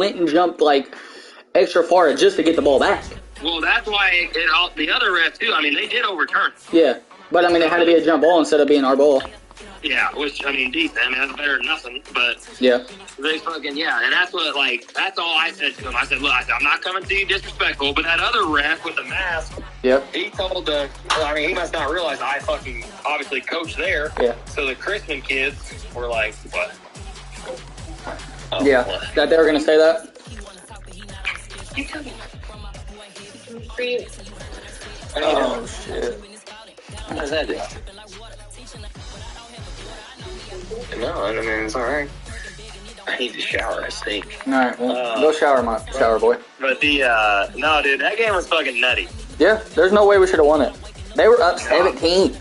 went and jumped like extra far just to get the ball back. Well, that's why the other ref too. I mean, they did overturn. Yeah, but I mean, it had to be a jump ball instead of being our ball. Yeah, which I mean, decent. I mean, that's better than nothing. But yeah, they fucking and that's what that's all I said to him. I said, look, I'm not coming to you disrespectful, but that other ref with the mask, he told he must not realize I fucking obviously coach there. Yeah. So the Chrisman kids were like, what? Oh, yeah, what? That they were gonna say that. Oh shit! What does that do? No, I mean, it's alright. I need to shower, I think. Alright, well, go shower, my shower boy. But no, dude, that game was fucking nutty. Yeah, there's no way we should have won it. They were up 17.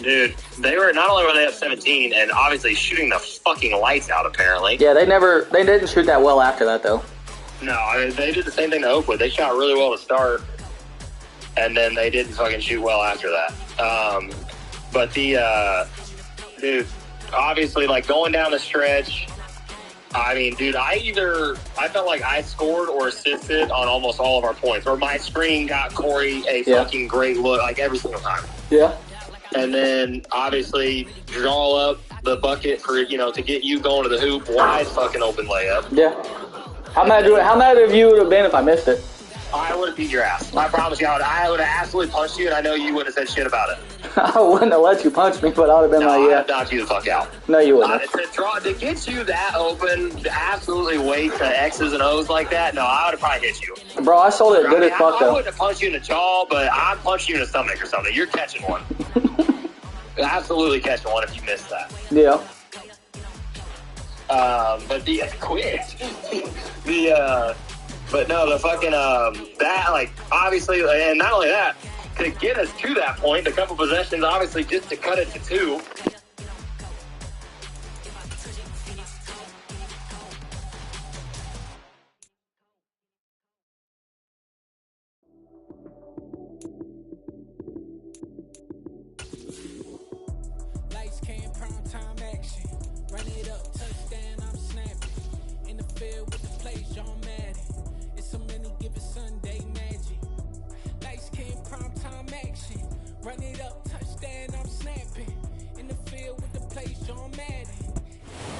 Dude, not only were they up 17, and obviously shooting the fucking lights out, apparently. Yeah, they didn't shoot that well after that, though. No, I mean, they did the same thing to Oakwood. They shot really well to start, and then they didn't fucking shoot well after that. But dude, obviously, like, going down the stretch, I mean, dude, I felt like I scored or assisted on almost all of our points, or my screen got Corey a fucking great look, like, every single time. Yeah. And then, obviously, draw up the bucket for, to get you going to the hoop, wide fucking open layup. Yeah. How mad of you would have been if I missed it? I would have beat your ass. I promise you, I would have absolutely punched you, and I know you wouldn't have said shit about it. I wouldn't have let you punch me, but I would have been I would have knocked you the fuck out. No, you wouldn't. To get you that open, to absolutely wait to X's and O's like that, no, I would have probably hit you. Bro, I sold it good as fuck, though. I wouldn't have punched you in the jaw, but I'd punch you in the stomach or something. You're catching one. Absolutely catching one if you missed that. Yeah. But but no, the fucking, that, like, obviously, and not only that, to get us to that point, a couple possessions, obviously, just to cut it to 2. Lights came, prime time action. Run it up, touchdown, I'm snapping. In the field with the plays, John Madden. It's so many, give it Sunday magic. Lights came, prime time action. Run it up, touchdown, I'm snapping. In the field with the plays, John Madden.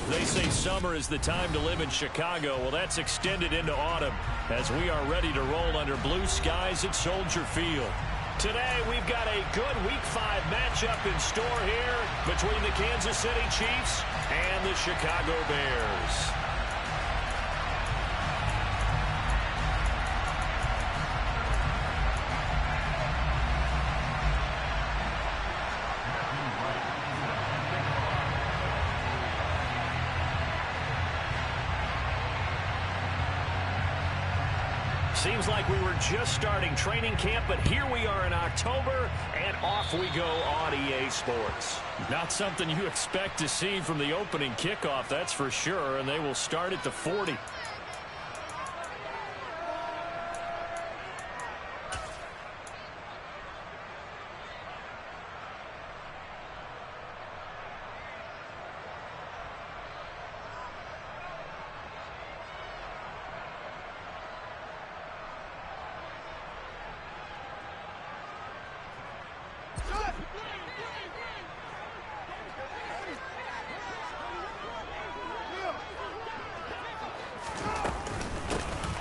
They say summer is the time to live in Chicago. Well, that's extended into autumn as we are ready to roll under blue skies at Soldier Field. Today, we've got a good Week 5 matchup in store here between the Kansas City Chiefs and the Chicago Bears. Seems like we were just starting training camp, but here we are in October, and off we go on EA Sports. Not something you expect to see from the opening kickoff, that's for sure, and they will start at the 40.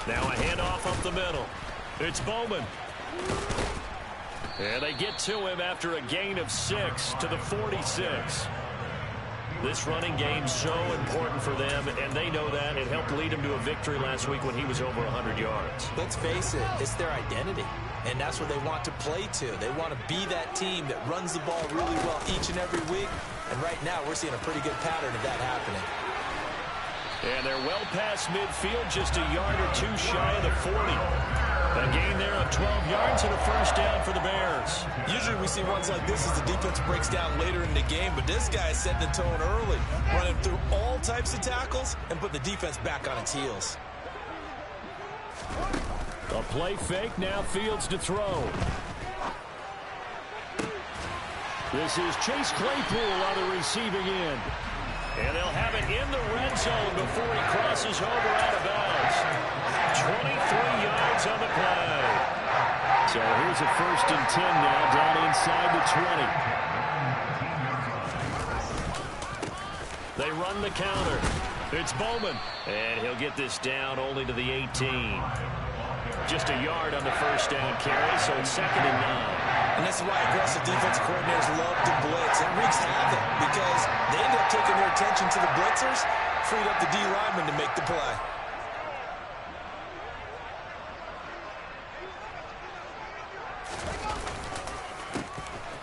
Now a handoff up the middle. It's Bowman. And they get to him after a gain of 6 to the 46. This running game's so important for them, and they know that. It helped lead them to a victory last week when he was over 100 yards. Let's face it, it's their identity, and that's what they want to play to. They want to be that team that runs the ball really well each and every week, and right now we're seeing a pretty good pattern of that happening. And they're well past midfield, just a yard or 2 shy of the 40. A gain there of 12 yards and a first down for the Bears. Usually we see ones like this as the defense breaks down later in the game, but this guy is setting the tone early, running through all types of tackles and putting the defense back on its heels. A play fake, now Fields to throw. This is Chase Claypool on the receiving end. And they'll have it in the red zone before he crosses over out of bounds. So here's a 1st and 10 now down inside the 20. They run the counter. It's Bowman. And he'll get this down only to the 18. Just a yard on the 1st down carry, so it's 2nd and 9. And that's why aggressive defensive coordinators love to blitz. It wreaks havoc because they end up taking their attention to the blitzers, freed up the D lineman to make the play.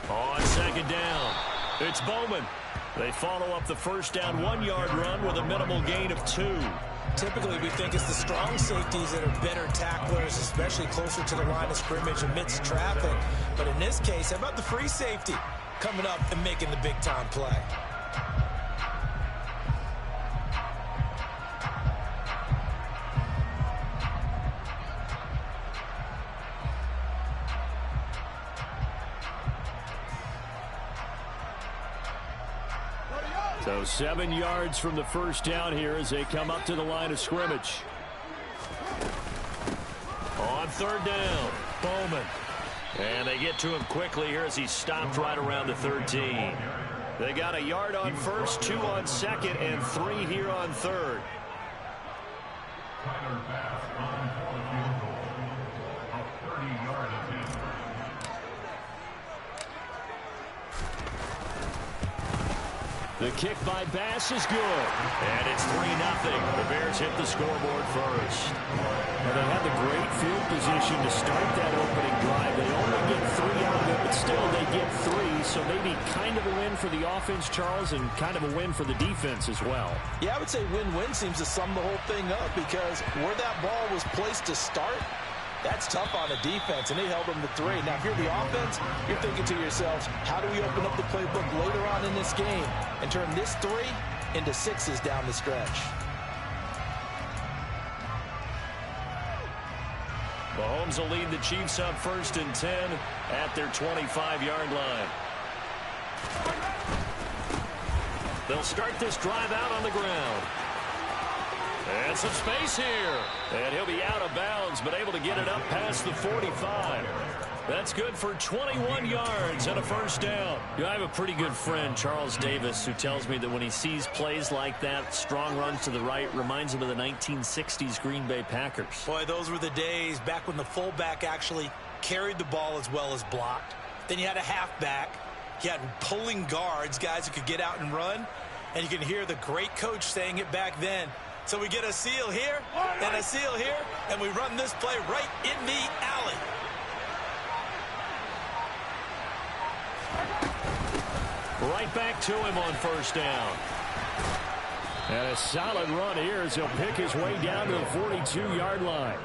On 2nd down, it's Bowman. They follow up the 1st down 1-yard run with a minimal gain of 2. Typically, we think it's the strong safeties that are better tacklers, especially closer to the line of scrimmage amidst traffic. But in this case, how about the free safety coming up and making the big-time play? So 7 yards from the 1st down here as they come up to the line of scrimmage. On 3rd down, Bowman. And they get to him quickly here as he's stopped right around the 13. They got a yard on 1st, 2 on 2nd, and 3 here on 3rd. The kick by Bass is good. And it's 3-0. The Bears hit the scoreboard first. Now they had the great field position to start that opening drive. They only get 3 out of it, but still they get 3. So maybe kind of a win for the offense, Charles, and kind of a win for the defense as well. Yeah, I would say win-win seems to sum the whole thing up because where that ball was placed to start, that's tough on the defense, and they held them to 3. Now, if you're the offense, you're thinking to yourselves, how do we open up the playbook later on in this game and turn this 3 into 6s down the stretch? Mahomes will lead the Chiefs up 1st and 10 at their 25-yard line. They'll start this drive out on the ground. And some space here. And he'll be out of bounds, but able to get it up past the 45. That's good for 21 yards and a 1st down. I have a pretty good friend, Charles Davis, who tells me that when he sees plays like that, strong runs to the right, reminds him of the 1960s Green Bay Packers. Boy, those were the days back when the fullback actually carried the ball as well as blocked. Then you had a halfback. You had pulling guards, guys who could get out and run. And you can hear the great coach saying it back then. So we get a seal here and a seal here, and we run this play right in the alley. Right back to him on 1st down. And a solid run here as he'll pick his way down to the 42-yard line.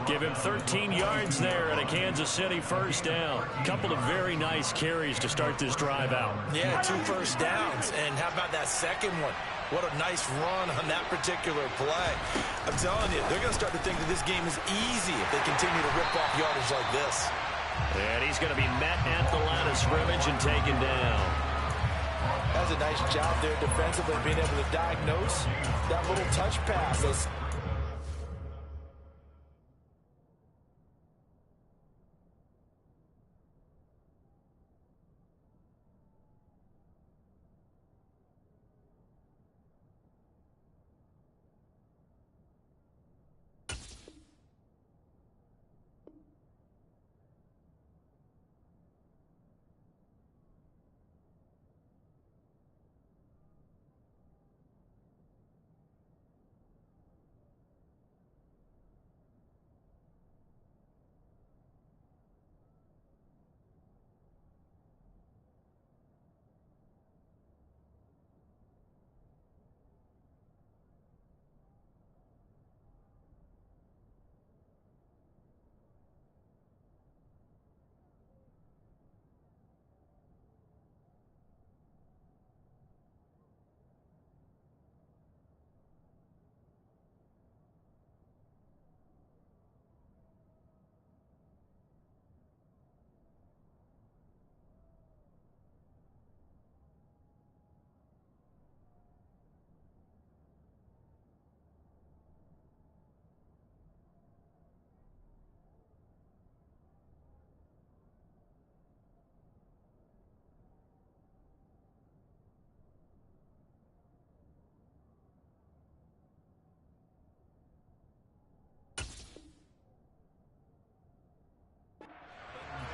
Give him 13 yards there and a Kansas City 1st down. Couple of very nice carries to start this drive out. Yeah, 2 1st downs. And how about that second one? What a nice run on that particular play. I'm telling you, they're going to start to think that this game is easy if they continue to rip off yardage like this. And he's going to be met at the line of scrimmage and taken down. That's a nice job there defensively, being able to diagnose that little touch pass.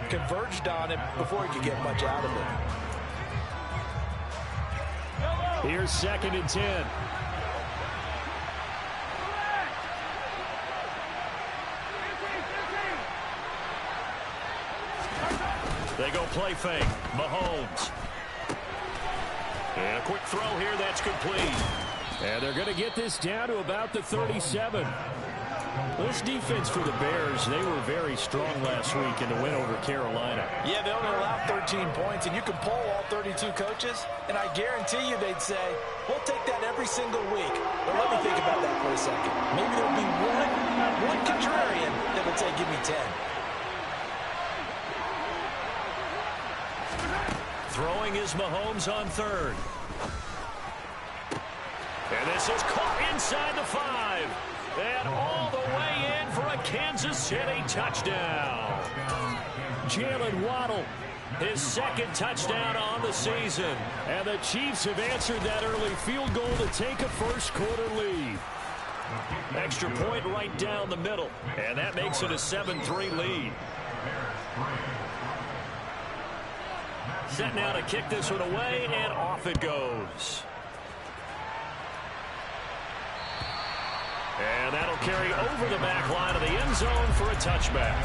converged on him before he could get much out of it. Here's 2nd and 10. They go play fake. Mahomes. And a quick throw here that's complete. And they're going to get this down to about the 37. This defense for the Bears, they were very strong last week in the win over Carolina. Yeah, they only allowed 13 points, and you can poll all 32 coaches, and I guarantee you they'd say, we'll take that every single week. But let me think about that for a second. Maybe there'll be one contrarian that would say, give me 10. Throwing is Mahomes on 3rd. And this is caught inside the 5. And all the way in for a Kansas City touchdown. Jalen Waddle, his 2nd touchdown on the season. And the Chiefs have answered that early field goal to take a first-quarter lead. Extra point right down the middle. And that makes it a 7-3 lead. Set now to kick this one away, and off it goes. And that'll carry over the back line of the end zone for a touchback.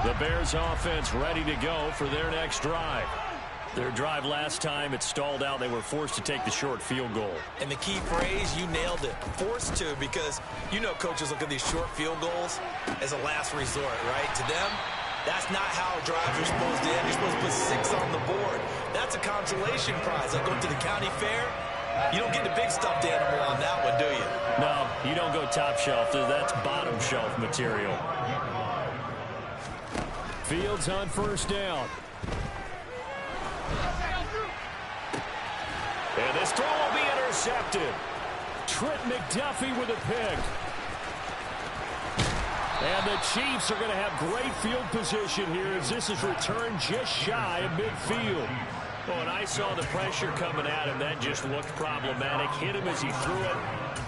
The Bears offense ready to go for their next drive. Their drive last time, it stalled out. They were forced to take the short field goal. And the key phrase, you nailed it. Forced to, because you know coaches look at these short field goals as a last resort, right? To them, that's not how drives are supposed to end. You're supposed to put 6 on the board. That's a consolation prize. Like going to the county fair, you don't get the big stuffed animal on that one, do you? No, you don't go top shelf. That's bottom shelf material. Fields on 1st down. And this throw will be intercepted. Trent McDuffie with a pick. And the Chiefs are going to have great field position here as this is returned just shy of midfield. Well, and I saw the pressure coming at him. That just looked problematic. Hit him as he threw it,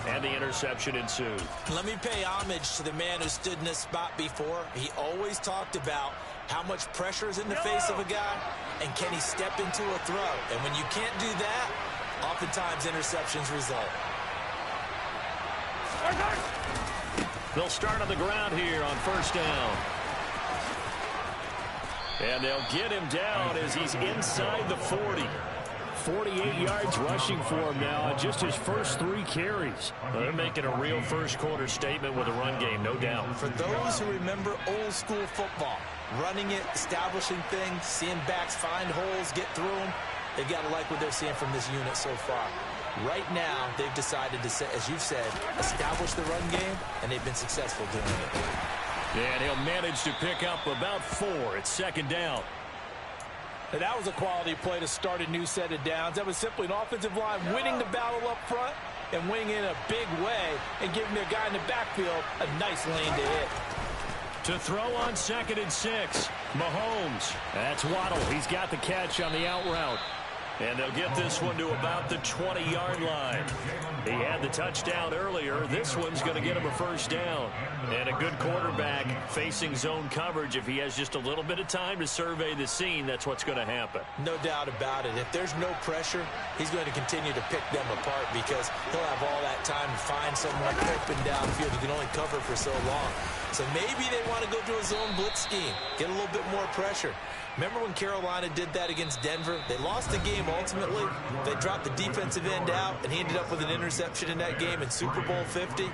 and the interception ensued. Let me pay homage to the man who stood in this spot before. He always talked about how much pressure is in the face of a guy, and can he step into a throw. And when you can't do that, oftentimes interceptions result. They'll start on the ground here on 1st down. And they'll get him down as he's inside the 40. 48 yards rushing for him now on just his first 3 carries. Well, they're making a real first-quarter statement with a run game, no doubt. For those who remember old-school football, running it, establishing things, seeing backs find holes, get through them, they've got to like what they're seeing from this unit so far. Right now, they've decided to, as you've said, establish the run game, and they've been successful doing it. Yeah, and he'll manage to pick up about 4. It's 2nd down. And that was a quality play to start a new set of downs. That was simply an offensive line winning the battle up front and winning in a big way and giving their guy in the backfield a nice lane to hit. To throw on 2nd and 6, Mahomes. That's Waddle. He's got the catch on the out route. And they'll get this one to about the 20-yard line. He had the touchdown earlier. This one's going to get him a 1st down. And a good quarterback facing zone coverage. If he has just a little bit of time to survey the scene, that's what's going to happen. No doubt about it. If there's no pressure, he's going to continue to pick them apart because he'll have all that time to find someone open downfield. He can only cover for so long. So maybe they want to go to a zone blitz scheme, get a little bit more pressure. Remember when Carolina did that against Denver? They lost the game ultimately. They dropped the defensive end out, and he ended up with an interception in that game in Super Bowl 50.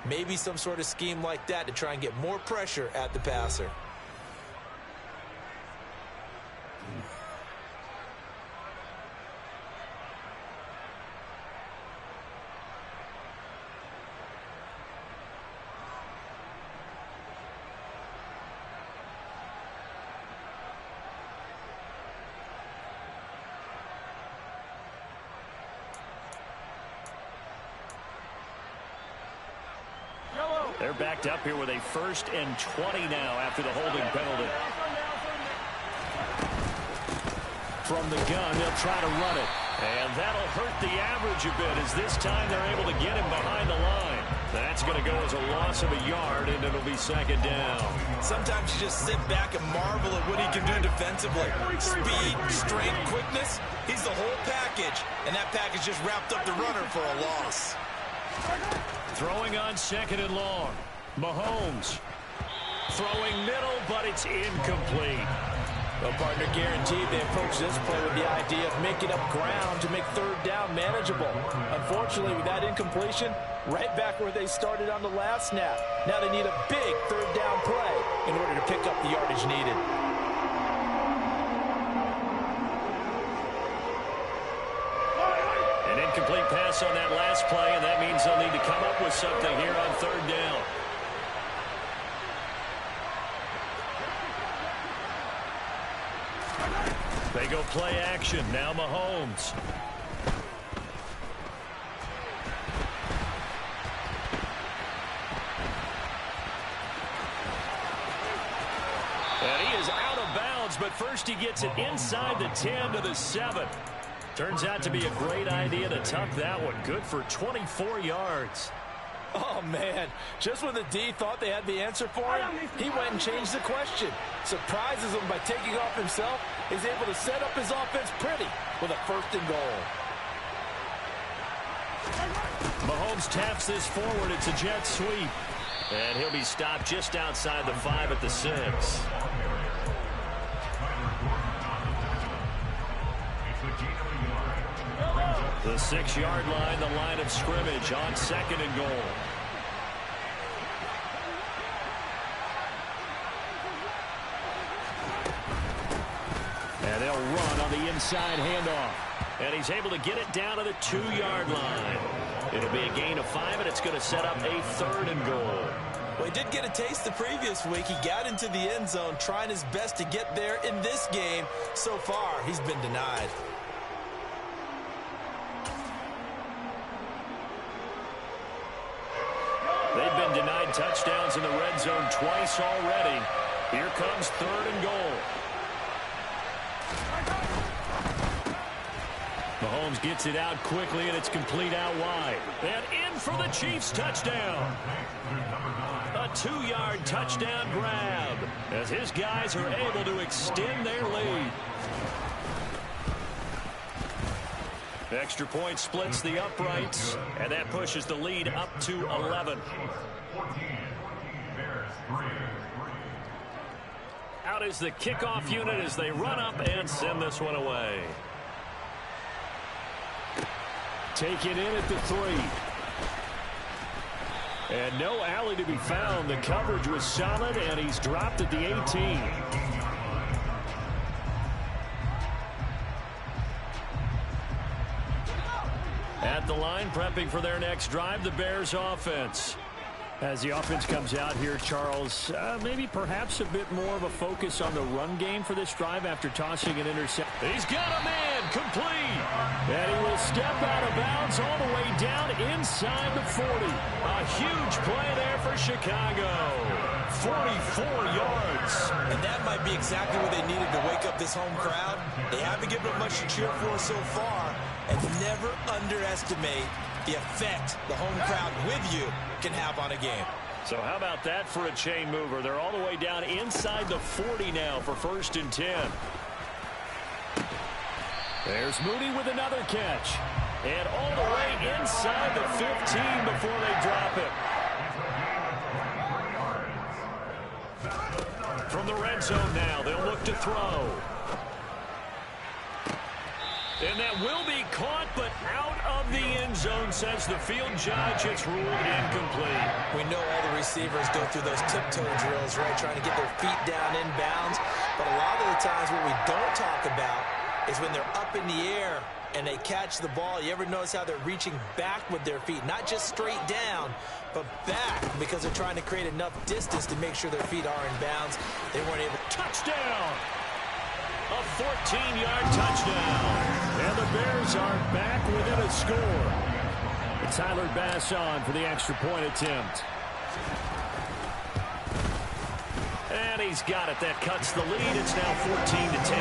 Maybe some sort of scheme like that to try and get more pressure at the passer. They're backed up here with a 1st and 20 now after the holding penalty. From the gun, they'll try to run it. And that'll hurt the average a bit as this time they're able to get him behind the line. That's going to go as a loss of a yard, and it'll be 2nd down. Sometimes you just sit back and marvel at what he can do defensively. Speed, strength, quickness. He's the whole package, and that package just wrapped up the runner for a loss. Throwing on 2nd and long. Mahomes throwing middle, but it's incomplete. Well, partner, guaranteed they approach this play with the idea of making up ground to make 3rd down manageable. Unfortunately, with that incompletion, right back where they started on the last snap. Now they need a big 3rd down play in order to pick up the yardage needed. An incomplete pass on that last play, and that means they'll need to come up with something here on 3rd down. They go play action. Now Mahomes. And he is out of bounds, but first he gets it inside the 10 to the 7. Turns out to be a great idea to tuck that one. Good for 24 yards. Oh, man. Just when the D thought they had the answer for him, he went and changed the question. Surprises him by taking off himself. Is able to set up his offense pretty with a 1st and goal. Mahomes taps this forward. It's a jet sweep. And he'll be stopped just outside the 5 at the 6. The 6-yard line, the line of scrimmage on 2nd and goal. And they'll run on the inside handoff. And he's able to get it down to the 2-yard line. It'll be a gain of 5, and it's going to set up a 3rd and goal. Well, he did get a taste the previous week. He got into the end zone, trying his best to get there in this game. So far, he's been denied. They've been denied touchdowns in the red zone twice already. Here comes 3rd and goal. Mahomes gets it out quickly, and it's complete out wide. And in for the Chiefs touchdown. A 2-yard touchdown grab as his guys are able to extend their lead. Extra point splits the uprights, and that pushes the lead up to 11. Out is the kickoff unit as they run up and send this one away. Take it in at the 3. And no alley to be found. The coverage was solid, and he's dropped at the 18. At the line, prepping for their next drive, the Bears offense. As the offense comes out here, Charles, maybe perhaps a bit more of a focus on the run game for this drive after tossing an interception. He's got a man, complete. And he will step out of bounds all the way down inside the 40. A huge play there for Chicago. 44 yards. And that might be exactly what they needed to wake up this home crowd. They haven't given them much to cheer for so far. And never underestimate the effect the home crowd with you can have on a game. So how about that for a chain mover? They're all the way down inside the 40 now for 1st and 10. There's Mooney with another catch. And all the way inside the 15 before they drop it. From the red zone now, they'll look to throw. And that will be caught, but out of the end zone, says the field judge. It's ruled incomplete. We know all the receivers go through those tiptoe drills, right, trying to get their feet down inbounds. But a lot of the times what we don't talk about is when they're up in the air and they catch the ball. You ever notice how they're reaching back with their feet? Not just straight down, but back, because they're trying to create enough distance to make sure their feet are in bounds. They weren't able to. Touchdown! A 14-yard touchdown. And the Bears are back within a score. Tyler Bass on for the extra point attempt. And he's got it. That cuts the lead. It's now 14-10.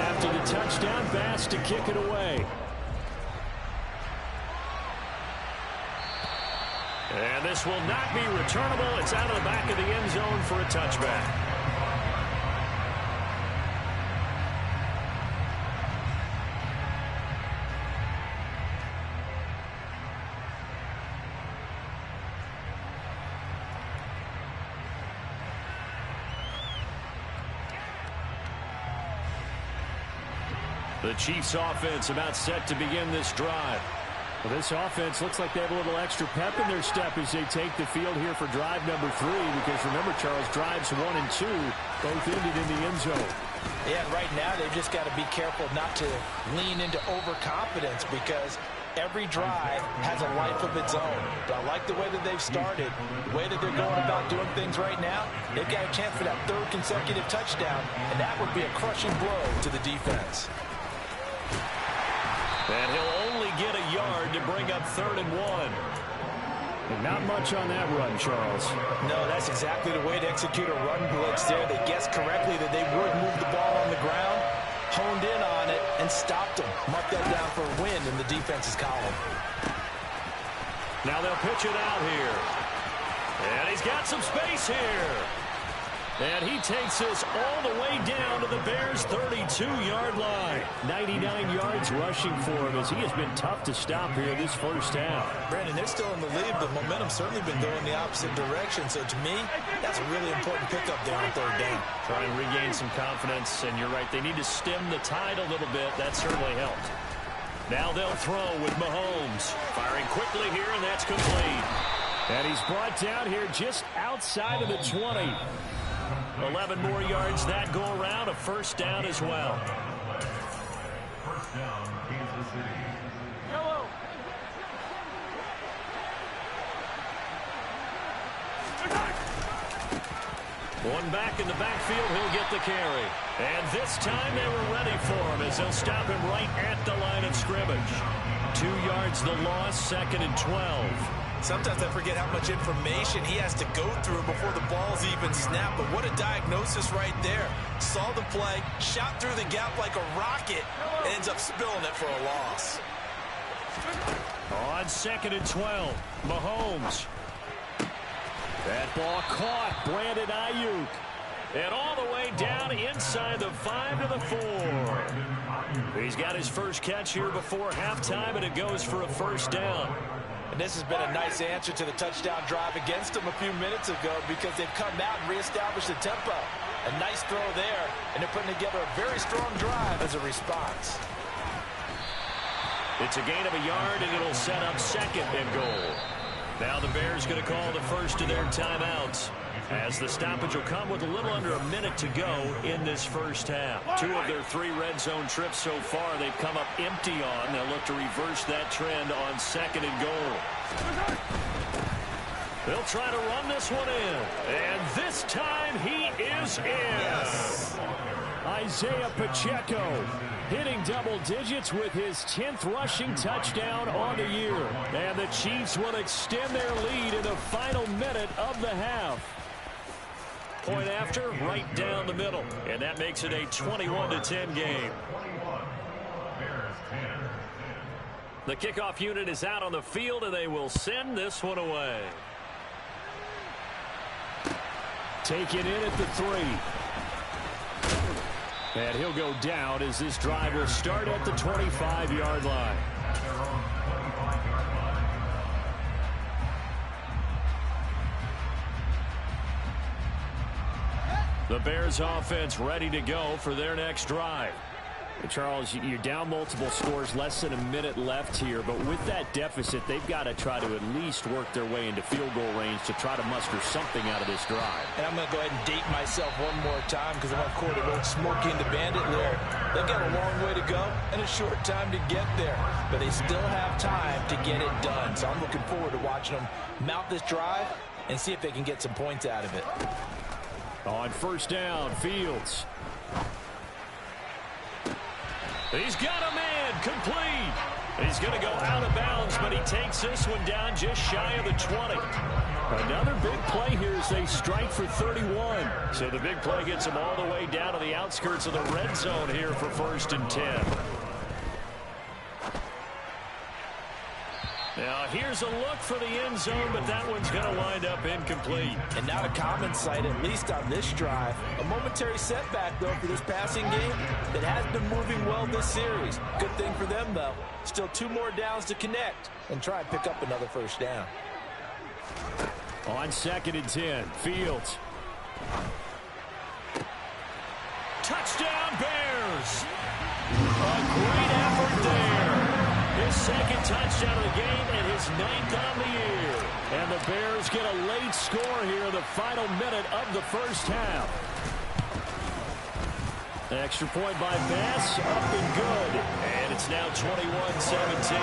After the touchdown pass to kick it away. And this will not be returnable. It's out of the back of the end zone for a touchback. The Chiefs offense about set to begin this drive. Well, this offense looks like they have a little extra pep in their step as they take the field here for drive number 3. Because remember, Charles, drives 1 and 2 both ended in the end zone. Yeah, right now they've just got to be careful not to lean into overconfidence because every drive has a life of its own. But I like the way that they've started, the way that they're going about doing things right now. They've got a chance for that 3rd consecutive touchdown, and that would be a crushing blow to the defense. And he'll only get a yard to bring up 3rd and 1. And not much on that run, Charles. No, that's exactly the way to execute a run blitz there. They guessed correctly that they would move the ball on the ground, honed in on it, and stopped them. Mark that down for a win in the defense's column. Now they'll pitch it out here. And he's got some space here. And he takes us all the way down to the Bears' 32-yard line. 99 yards rushing for him as he has been tough to stop here this first half. Brandon, they're still in the lead, but momentum's certainly been going the opposite direction. So to me, that's a really important pickup there on 3rd down. Try and regain some confidence, and you're right. They need to stem the tide a little bit. That certainly helped. Now they'll throw with Mahomes. Firing quickly here, and that's complete. And he's brought down here just outside of the 20. 11 more yards that go around, a first down as well. First down, Kansas City. Hello. One back in the backfield, he'll get the carry. And this time they were ready for him as they'll stop him right at the line of scrimmage. 2 yards the loss, 2nd and 12. Sometimes I forget how much information he has to go through before the ball's even snapped. But what a diagnosis right there. Saw the play, shot through the gap like a rocket, and ends up spilling it for a loss. On 2nd and 12, Mahomes. That ball caught, Brandon Ayuk. And all the way down inside the 5 to the 4. He's got his first catch here before halftime, and it goes for a first down. And this has been a nice answer to the touchdown drive against them a few minutes ago because they've come out and reestablished the tempo. A nice throw there, and they're putting together a very strong drive as a response. It's a gain of a yard, and it'll set up 2nd and goal. Now the Bears going to call the first of their timeouts as the stoppage will come with a little under a minute to go in this first half. 2 of their 3 red zone trips so far they've come up empty on. They'll look to reverse that trend on 2nd and goal. They'll try to run this one in. And this time he is in. Yes. Isaiah Pacheco hitting double digits with his 10th rushing touchdown on the year. And the Chiefs will extend their lead in the final minute of the half. Point after, right down the middle. And that makes it a 21-10 game. The kickoff unit is out on the field, and they will send this one away. Taken in at the 3. And he'll go down as this drive will start at the 25-yard line. The Bears offense ready to go for their next drive. Charles, you're down multiple scores, less than a minute left here, but with that deficit, they've got to try to at least work their way into field goal range to try to muster something out of this drive. And I'm going to go ahead and date myself one more time because I want to quote an old Smokey and the Bandit lyric. They've got a long way to go and a short time to get there, but they still have time to get it done. So I'm looking forward to watching them mount this drive and see if they can get some points out of it. On 1st down, Fields. He's got a man complete. He's going to go out of bounds, but he takes this one down just shy of the 20. Another big play here as they strike for 31. So the big play gets them all the way down to the outskirts of the red zone here for 1st and 10. Now here's a look for the end zone, but that one's going to wind up incomplete. And not a common sight, at least on this drive. A momentary setback, though, for this passing game that has been moving well this series. Good thing for them, though. Still 2 more downs to connect and try and pick up another 1st down. On 2nd and 10, Fields. Touchdown, Bears! A great effort there. His 2nd touchdown of the game and his 9th on the year. And the Bears get a late score here in the final minute of the 1st half. Extra point by Bass, up and good. And it's now 21-17.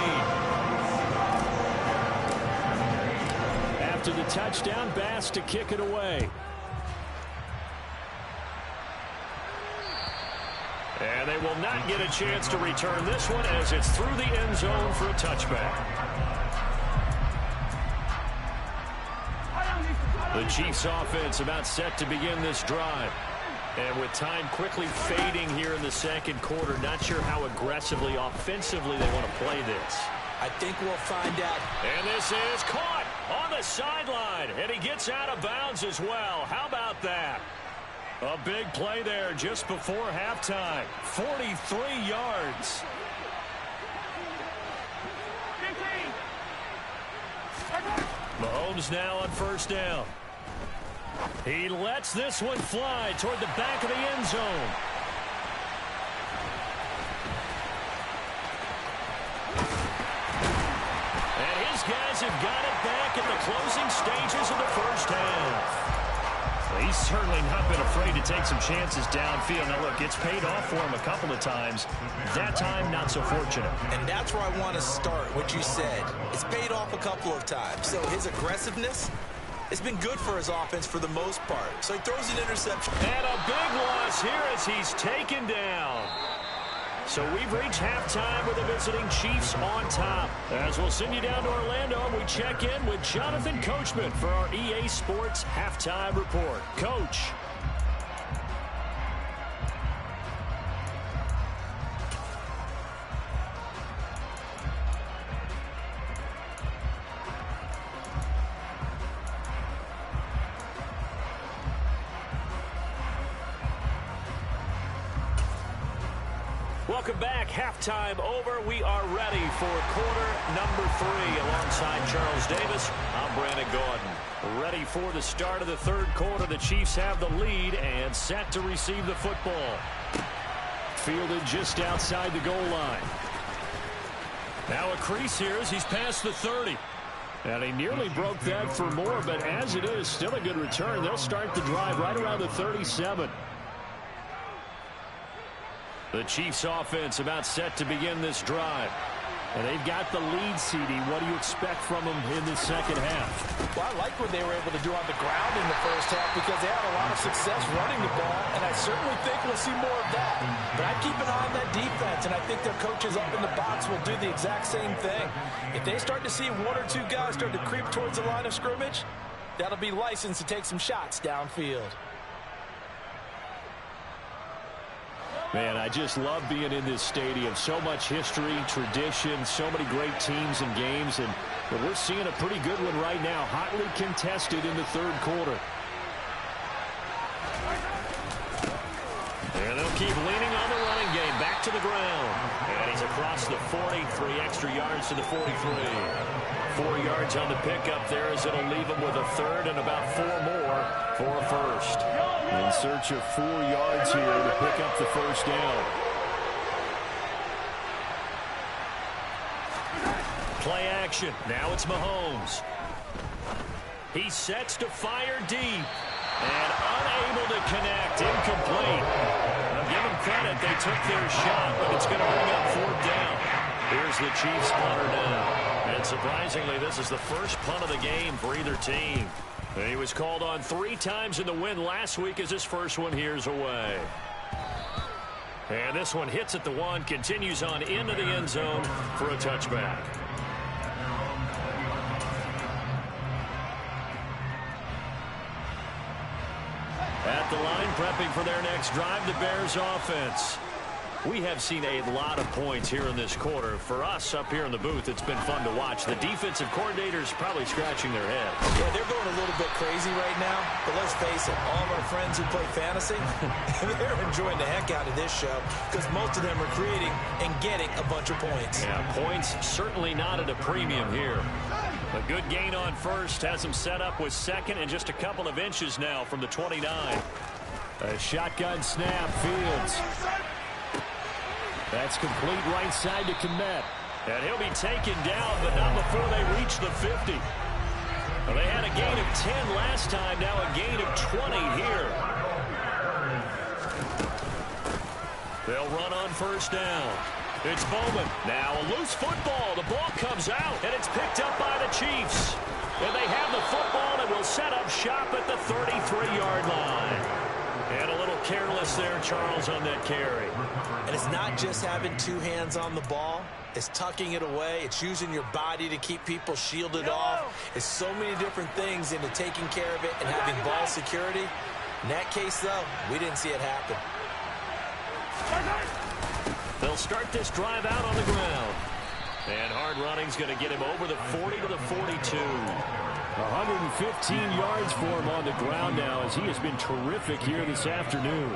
After the touchdown, Bass to kick it away. And they will not get a chance to return this one as it's through the end zone for a touchback. The Chiefs offense about set to begin this drive. And with time quickly fading here in the 2nd quarter, not sure how aggressively, offensively they want to play this. I think we'll find out. And this is caught on the sideline. And he gets out of bounds as well. How about that? A big play there just before halftime. 43 yards. Mahomes now on 1st down. He lets this one fly toward the back of the end zone. And his guys have got it back in the closing stages of the 1st half. He's certainly not been afraid to take some chances downfield. Now, look, it's paid off for him a couple of times. That time, not so fortunate. And that's where I want to start, what you said. It's paid off a couple of times. So his aggressiveness, it's been good for his offense for the most part. So he throws an interception. And a big loss here as he's taken down. So we've reached halftime with the visiting Chiefs on top. As we'll send you down to Orlando, we check in with Jonathan Coachman for our EA Sports Halftime Report. Coach. Welcome back. Halftime over. We are ready for quarter number 3. Alongside Charles Davis, I'm Brandon Gordon. Ready for the start of the 3rd quarter. The Chiefs have the lead and set to receive the football. Fielded just outside the goal line. Now a crease here as he's past the 30. And he nearly broke that for more, but as it is, still a good return. They'll start the drive right around the 37. The Chiefs offense about set to begin this drive. And they've got the lead, CD. What do you expect from them in the 2nd half? Well, I like what they were able to do on the ground in the 1st half because they had a lot of success running the ball, and I certainly think we'll see more of that. But I keep an eye on that defense, and I think their coaches up in the box will do the exact same thing. If they start to see 1 or 2 guys start to creep towards the line of scrimmage, that'll be licensed to take some shots downfield. Man, I just love being in this stadium. So much history, tradition, so many great teams and games. And we're seeing a pretty good one right now. Hotly contested in the 3rd quarter. And they'll keep leaning on the running game. Back to the ground. And he's across the 40. 3 extra yards to the 43. 4 yards on the pickup there as it'll leave him with a 3rd and about 4 more for a 1st. In search of 4 yards here to pick up the 1st down. Play action. Now it's Mahomes. He sets to fire deep. And unable to connect. Incomplete. Now give them credit. They took their shot, but it's going to bring up 4th down. Here's the Chiefs punter now. And surprisingly, this is the first punt of the game for either team. He was called on 3 times in the win last week as his first one here's away. And this one hits at the 1, continues on into the end zone for a touchback. At the line, prepping for their next drive, the Bears offense. We have seen a lot of points here in this quarter. For us up here in the booth, it's been fun to watch. The defensive coordinators probably scratching their heads. Yeah, they're going a little bit crazy right now. But let's face it, all of our friends who play fantasy, they're enjoying the heck out of this show because most of them are creating and getting a bunch of points. Yeah, points certainly not at a premium here. A good gain on first has him set up with second and just a couple of inches now from the 29. A shotgun snap, Fields. That's complete right side to Kmet. And he'll be taken down, but not before they reach the 50. Well, they had a gain of 10 last time, now a gain of 20 here. They'll run on first down. It's Bowman. Now a loose football. The ball comes out, and it's picked up by the Chiefs. And they have the football and will set up shop at the 33-yard line. And a little careless there, Charles, on that carry. And it's not just having two hands on the ball. It's tucking it away. It's using your body to keep people shielded off. It's so many different things into taking care of it and having ball security. In that case, though, we didn't see it happen. They'll start this drive out on the ground. And hard running's going to get him over the 40 to the 42. 115 yards for him on the ground now as he has been terrific here this afternoon.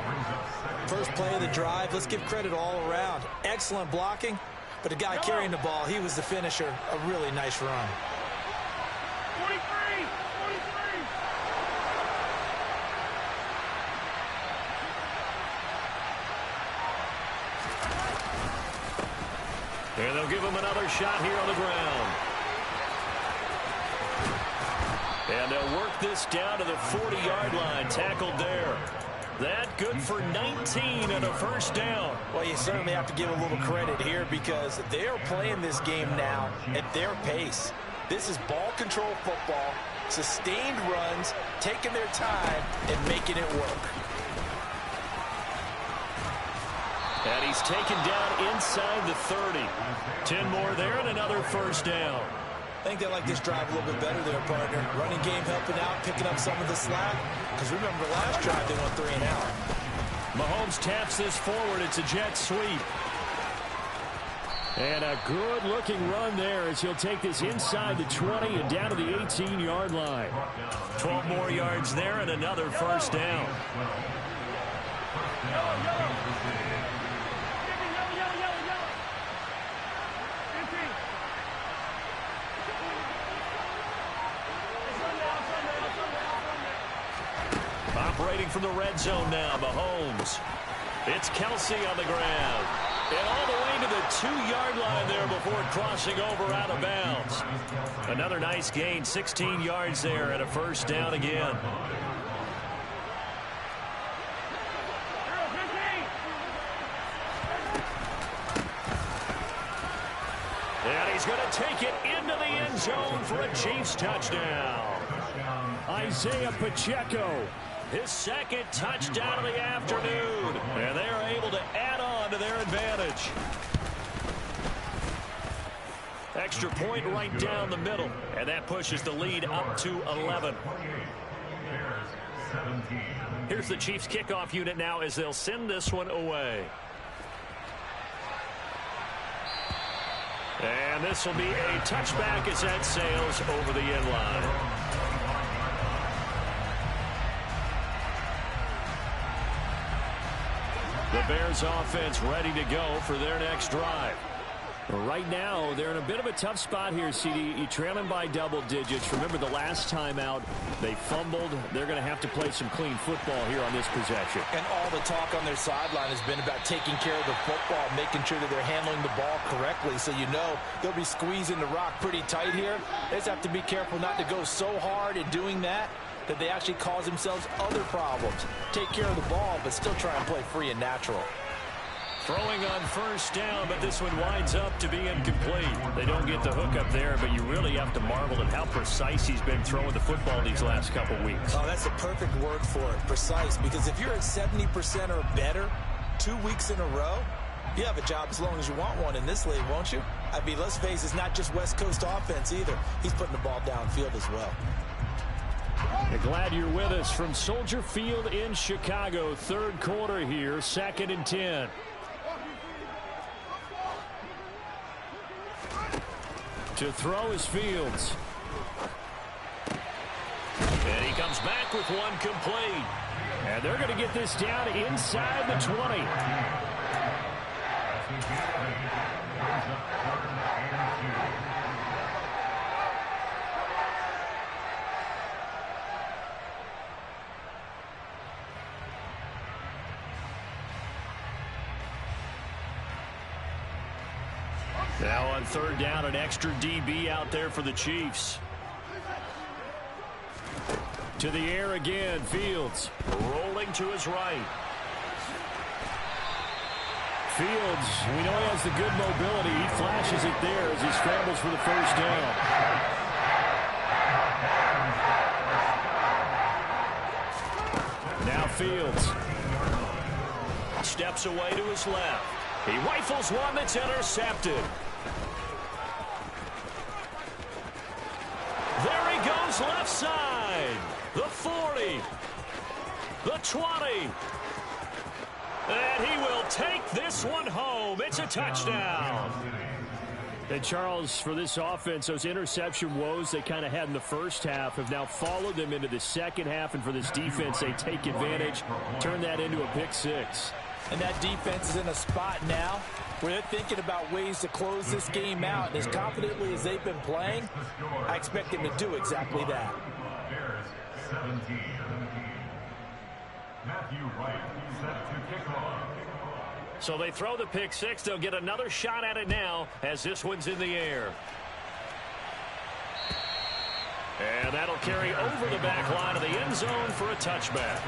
First play of the drive, let's give credit all around. Excellent blocking, but the guy carrying the ball, he was the finisher. A really nice run. 43! And they'll give him another shot here on the ground. And they'll work this down to the 40-yard line, tackled there. That good for 19 and a first down. Well, you certainly have to give a little credit here because they're playing this game now at their pace. This is ball control football, sustained runs, taking their time, and making it work. And he's taken down inside the 30. 10 more there and another first down. I think they like this drive a little bit better there, partner. Running game helping out, picking up some of the slack. Because remember, the last drive they went 3 and out. Mahomes taps this forward. It's a jet sweep. And a good-looking run there as he'll take this inside the 20 and down to the 18-yard line. 12 more yards there and another first down. Operating from the red zone now, Mahomes. It's Kelsey on the ground. And all the way to the 2-yard line there before crossing over out of bounds. Another nice gain, 16 yards there and a first down again. And he's going to take it into the end zone for a Chiefs touchdown. Isaiah Pacheco. His second touchdown of the afternoon. And they are able to add on to their advantage. Extra point right down the middle. And that pushes the lead up to 11. Here's the Chiefs kickoff unit now as they'll send this one away. And this will be a touchback as that sails over the end line. The Bears offense ready to go for their next drive. Right now, they're in a bit of a tough spot here, CD. You trail them by double digits. Remember the last time out, they fumbled. They're going to have to play some clean football here on this possession. And all the talk on their sideline has been about taking care of the football, making sure that they're handling the ball correctly. So you know they'll be squeezing the rock pretty tight here. They just have to be careful not to go so hard in doing that they actually cause themselves other problems. Take care of the ball, but still try and play free and natural. Throwing on first down, but this one winds up to be incomplete. They don't get the hook up there, but you really have to marvel at how precise he's been throwing the football these last couple weeks. Oh, that's the perfect word for it, precise, because if you're at 70% or better, 2 weeks in a row? You have a job as long as you want one in this league, won't you? I mean, let's face it, it's not just West Coast offense either. He's putting the ball downfield as well. Glad you're with us from Soldier Field in Chicago. Third quarter here, 2nd and 10. To throw is Fields. And he comes back with one complete. And they're going to get this down inside the 20. Now on third down, an extra DB out there for the Chiefs. To the air again, Fields rolling to his right. Fields, we know he has the good mobility. He flashes it there as he scrambles for the first down. Now Fields steps away to his left. He rifles one that's intercepted. There he goes left side. The 40. The 20. And he will take this one home. It's a touchdown. And Charles, for this offense, those interception woes they kind of had in the first half have now followed them into the second half. And for this defense, they take advantage, turn that into a pick six. And that defense is in a spot now where they're thinking about ways to close this game out. And as confidently as they've been playing, I expect them to do exactly that. Bears 17. Matthew Wright set to kick off. So they throw the pick six. They'll get another shot at it now as this one's in the air. And that'll carry over the back line of the end zone for a touchback.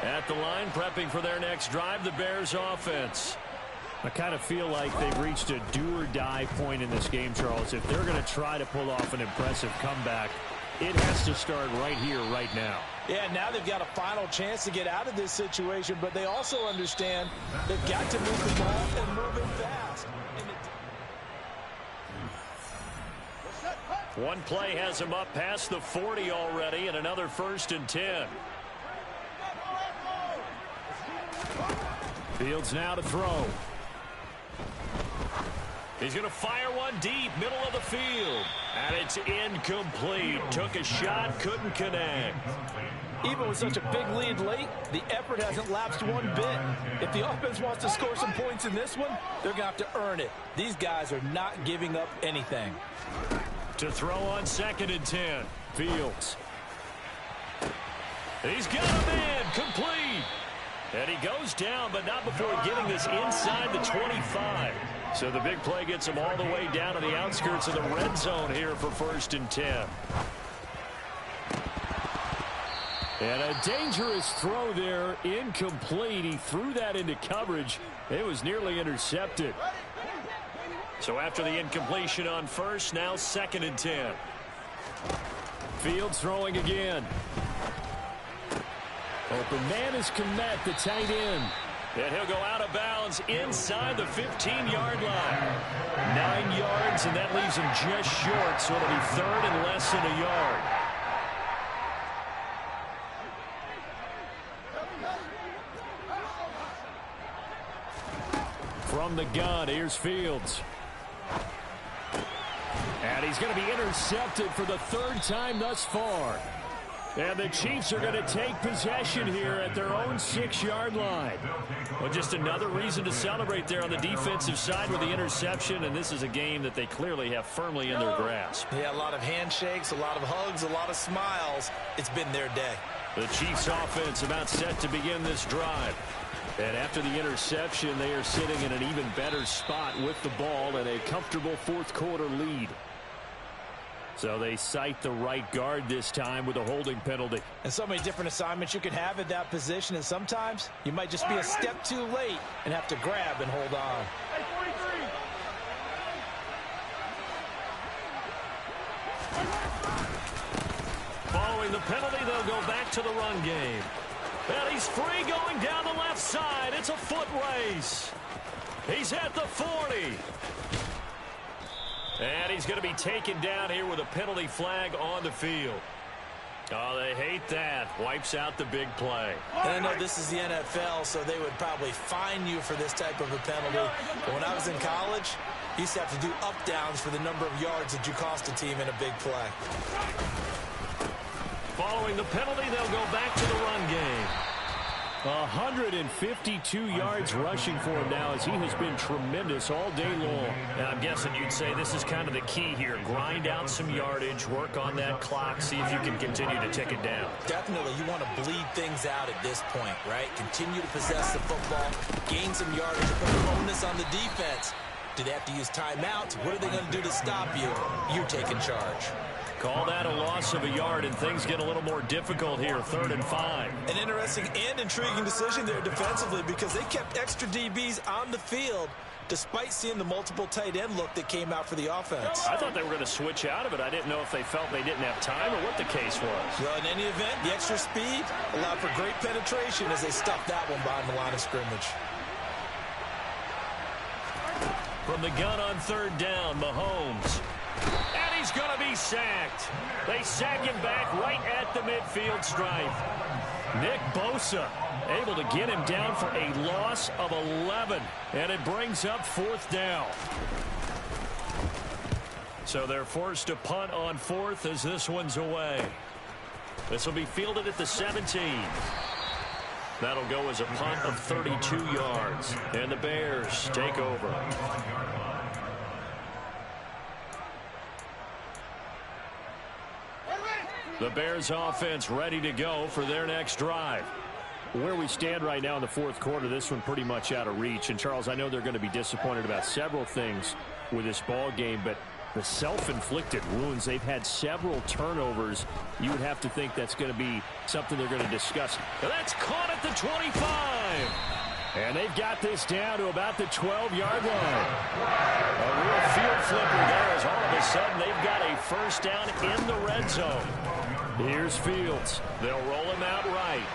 At the line, prepping for their next drive, the Bears offense. I kind of feel like they've reached a do-or-die point in this game, Charles. If they're going to try to pull off an impressive comeback, it has to start right here, right now. Yeah, now they've got a final chance to get out of this situation, but they also understand they've got to move the ball and move it fast. One play has him up past the 40 already, and another 1st and 10. Fields now to throw. He's going to fire one deep, middle of the field. And it's incomplete. Took a shot, couldn't connect. Even with such a big lead late, the effort hasn't lapsed one bit. If the offense wants to score some points in this one, they're going to have to earn it. These guys are not giving up anything. To throw on 2nd and 10. Fields. He's got a man, complete. And he goes down, but not before getting this inside the 25. So the big play gets him all the way down to the outskirts of the red zone here for 1st and 10. And a dangerous throw there, incomplete. He threw that into coverage. It was nearly intercepted. So after the incompletion on first, now 2nd and 10. Fields throwing again. Open man is Komet, the tight end. And he'll go out of bounds inside the 15-yard line. 9 yards, and that leaves him just short, so it'll be 3rd and less than a yard. From the gun, here's Fields. And he's going to be intercepted for the 3rd time thus far. And the Chiefs are going to take possession here at their own 6-yard line. Well, just another reason to celebrate there on the defensive side with the interception, and this is a game that they clearly have firmly in their grasp. Yeah, a lot of handshakes, a lot of hugs, a lot of smiles. It's been their day. The Chiefs offense about set to begin this drive. And after the interception, they are sitting in an even better spot with the ball and a comfortable 4th quarter lead. So they cite the right guard this time with a holding penalty. And so many different assignments you could have at that position, and sometimes you might just be a step too late and have to grab and hold on. Following the penalty, they'll go back to the run game. And he's free going down the left side. It's a foot race. He's at the 40. And he's going to be taken down here with a penalty flag on the field. Oh, they hate that. Wipes out the big play. And I know this is the NFL, so they would probably fine you for this type of a penalty. But when I was in college, you used to have to do up-downs for the number of yards that you cost a team in a big play. Following the penalty, they'll go back to the run game. 152 yards rushing for him now as he has been tremendous all day long. And I'm guessing you'd say this is kind of the key here. Grind out some yardage, work on that clock, see if you can continue to tick it down. Definitely, you want to bleed things out at this point, right? Continue to possess the football, gain some yardage, and put an onus on the defense. Do they have to use timeouts? What are they going to do to stop you? You're taking charge. Call that a loss of a yard, and things get a little more difficult here, 3rd and 5. An interesting and intriguing decision there defensively because they kept extra DBs on the field despite seeing the multiple tight end look that came out for the offense. I thought they were going to switch out of it. I didn't know if they felt they didn't have time or what the case was. Well, in any event, the extra speed allowed for great penetration as they stuffed that one behind the line of scrimmage. From the gun on 3rd down, Mahomes. And he's going to be sacked. They sack him back right at the midfield stripe. Nick Bosa able to get him down for a loss of 11. And it brings up 4th down. So they're forced to punt on 4th as this one's away. This will be fielded at the 17. That'll go as a punt of 32 yards. And the Bears take over. The Bears offense ready to go for their next drive. Where we stand right now in the 4th quarter, this one pretty much out of reach. And, Charles, I know they're going to be disappointed about several things with this ball game, but the self-inflicted wounds, they've had several turnovers. You would have to think that's going to be something they're going to discuss. That's caught at the 25. And they've got this down to about the 12-yard line. A real field flipper there as all of a sudden they've got a 1st down in the red zone. Here's Fields. They'll roll him out right.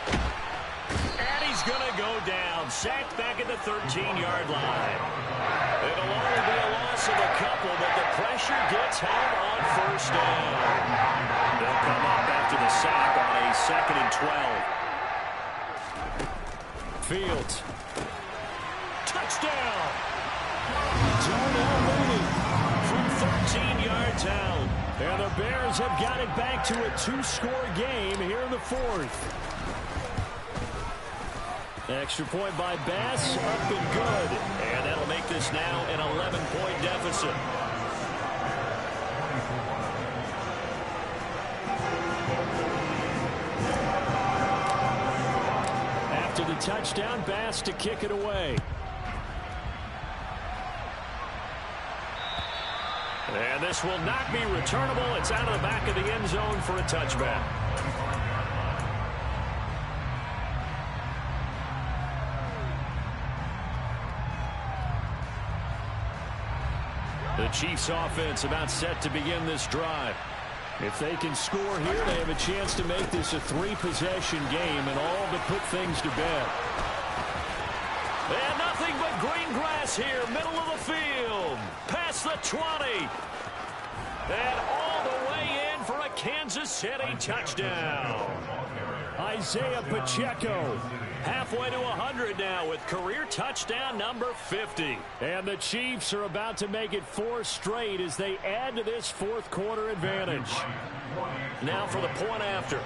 And he's going to go down. Sacked back at the 13-yard line. It'll only be a loss of a couple, but the pressure gets held on 1st down. They'll come up after the sack on a 2nd and 12. Fields. Touchdown. Darnell Mooney from 13 yards out. And the Bears have got it back to a 2-score game here in the 4th. Extra point by Bass, up and good. And that'll make this now an 11-point deficit. After the touchdown, Bass to kick it away. And this will not be returnable. It's out of the back of the end zone for a touchback. The Chiefs offense about set to begin this drive. If they can score here, they have a chance to make this a 3-possession game and all but put things to bed. And nothing but green grass here, middle of the field. Past the 20. And all the way in for a Kansas City touchdown. Isaiah Pacheco halfway to 100 now with career touchdown number 50. And the Chiefs are about to make it 4 straight as they add to this 4th quarter advantage. Now for the point after.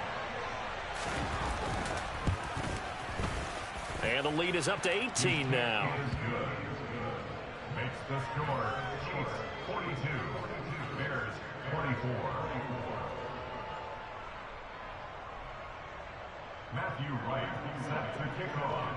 And the lead is up to 18 now. Makes the score Chiefs 42, Bears 24. Matthew Wright set to kick off.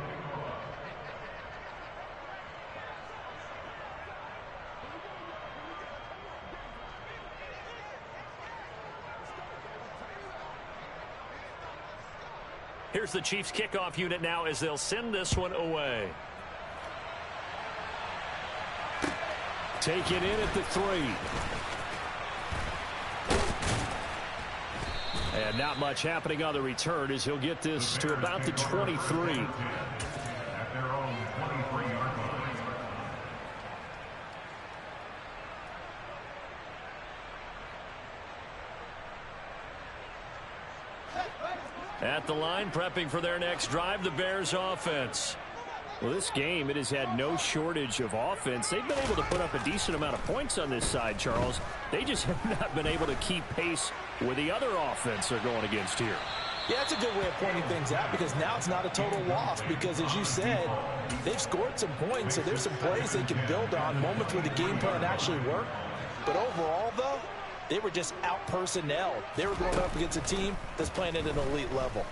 Here's the Chiefs kickoff unit now as they'll send this one away. Take it in at the 3. And not much happening on the return as he'll get this to about the 23. At their own 23-yard line. At the line, prepping for their next drive, the Bears offense. Well, this game, it has had no shortage of offense. They've been able to put up a decent amount of points on this side, Charles. They just have not been able to keep pace with the other offense they're going against here. Yeah, that's a good way of pointing things out because now it's not a total loss because, as you said, they've scored some points, so there's some plays they can build on, moments where the game plan actually worked. But overall, though, they were just out-personnel. They were going up against a team that's playing at an elite level.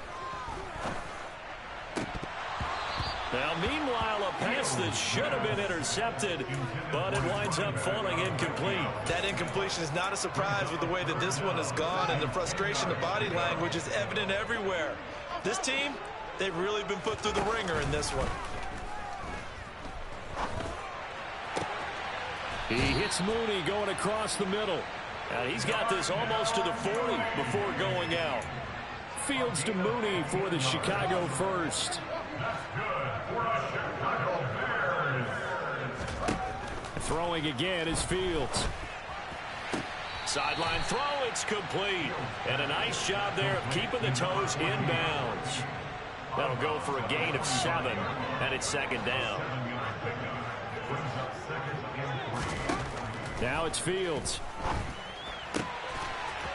Now, meanwhile, a pass that should have been intercepted, but it winds up falling incomplete. That incompletion is not a surprise with the way that this one has gone, and the frustration, the body language is evident everywhere. This team, they've really been put through the ringer in this one. He hits Mooney going across the middle. He's got this almost to the 40 before going out. Fields to Mooney for the Chicago first. Throwing again is Fields. Sideline throw, it's complete. And a nice job there of keeping the toes inbounds. That'll go for a gain of 7, and it's second down. Now it's Fields.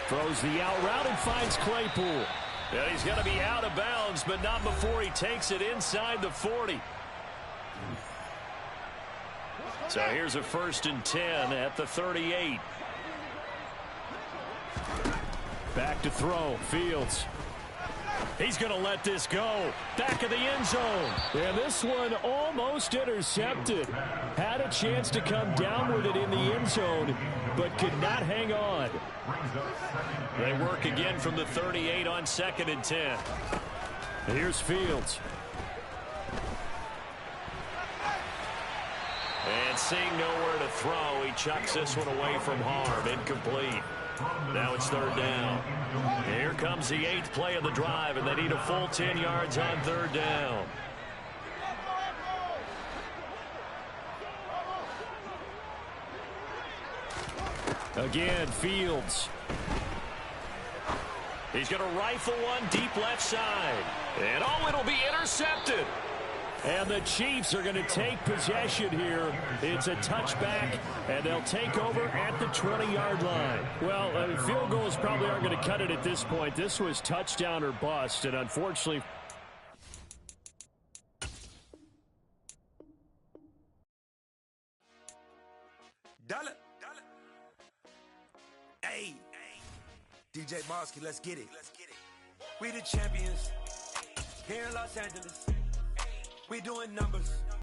Throws the out route and finds Claypool. Yeah, he's going to be out of bounds, but not before he takes it inside the 40. So here's a 1st and 10 at the 38. Back to throw, Fields. He's going to let this go. Back of the end zone. And this one almost intercepted. Had a chance to come down with it in the end zone, but could not hang on. They work again from the 38 on 2nd and 10. Here's Fields. And seeing nowhere to throw, he chucks this one away from harm. Incomplete. Now it's 3rd down. Here comes the 8th play of the drive, and they need a full 10 yards on 3rd down. Again, Fields. He's going to rifle one deep left side. And it'll be intercepted. And the Chiefs are going to take possession here. It's a touchback, and they'll take over at the 20-yard line. Well, field goals probably aren't going to cut it at this point. This was touchdown or bust, and unfortunately... Dollar. Hey, DJ Mosky, let's get it. We the champions here in Los Angeles. We doing numbers.